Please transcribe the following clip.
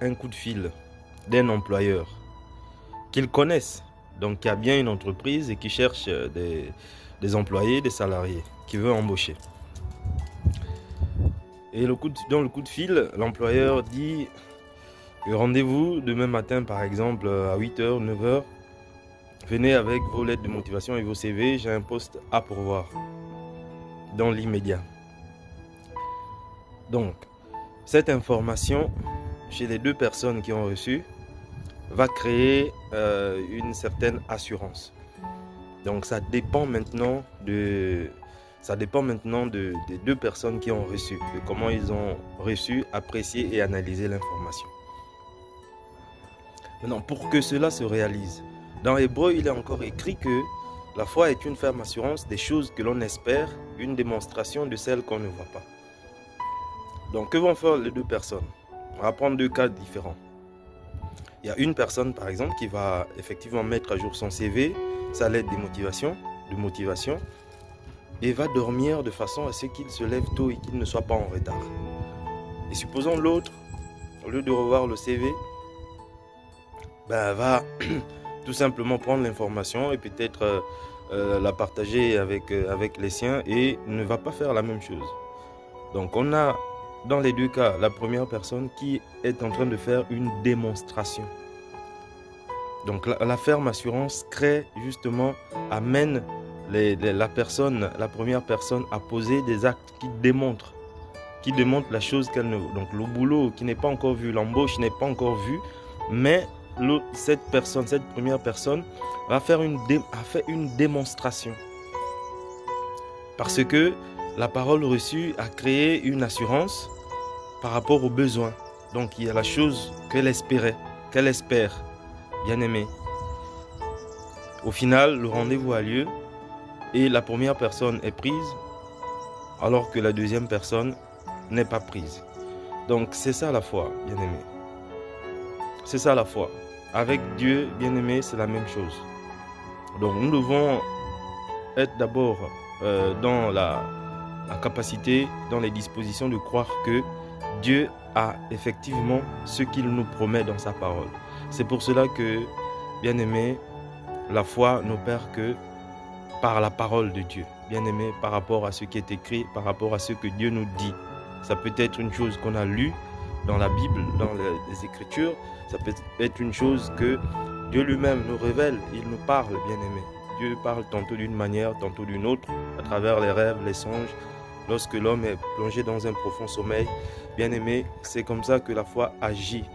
un coup de fil d'un employeur qu'ils connaissent, donc qui a bien une entreprise et qui cherche des employés, des salariés, qui veut embaucher. Et dans le coup de fil, l'employeur dit rendez-vous demain matin par exemple à 8h, 9h. Venez avec vos lettres de motivation et vos CV, j'ai un poste à pourvoir dans l'immédiat. Donc, cette information chez les deux personnes qui ont reçu va créer une certaine assurance. Donc, ça dépend maintenant des deux personnes qui ont reçu, de comment ils ont reçu, apprécié et analysé l'information. Maintenant, pour que cela se réalise, dans Hébreu, il est encore écrit que la foi est une ferme assurance des choses que l'on espère, une démonstration de celles qu'on ne voit pas. Donc, que vont faire les deux personnes? On va prendre deux cas différents. Il y a une personne, par exemple, qui va effectivement mettre à jour son CV, sa lettre de motivation, et va dormir de façon à ce qu'il se lève tôt et qu'il ne soit pas en retard. Et supposons l'autre, au lieu de revoir le CV, va tout simplement prendre l'information et peut-être la partager avec les siens et ne va pas faire la même chose. Donc on a dans les deux cas la première personne qui est en train de faire une démonstration. Donc la ferme assurance crée justement, amène la première personne à poser des actes qui démontrent la chose qu'elle ne veut. Donc le boulot qui n'est pas encore vu, l'embauche n'est pas encore vue, mais cette première personne a fait une démonstration. Parce que la parole reçue a créé une assurance par rapport aux besoins. Donc il y a la chose qu'elle espère, bien aimée. Au final, le rendez-vous a lieu et la première personne est prise alors que la deuxième personne n'est pas prise. Donc c'est ça la foi, bien aimé. C'est ça la foi. Avec Dieu, bien aimé, c'est la même chose. Donc nous devons être d'abord dans la capacité, dans les dispositions de croire que Dieu a effectivement ce qu'il nous promet dans sa parole. C'est pour cela que, bien aimé, la foi n'opère que par la parole de Dieu. Bien aimé, par rapport à ce qui est écrit, par rapport à ce que Dieu nous dit. Ça peut être une chose qu'on a lue dans la Bible, dans les Écritures. Ça peut être une chose que Dieu lui-même nous révèle. Il nous parle, bien aimé. Dieu parle tantôt d'une manière, tantôt d'une autre, à travers les rêves, les songes. Lorsque l'homme est plongé dans un profond sommeil, bien aimé, c'est comme ça que la foi agit.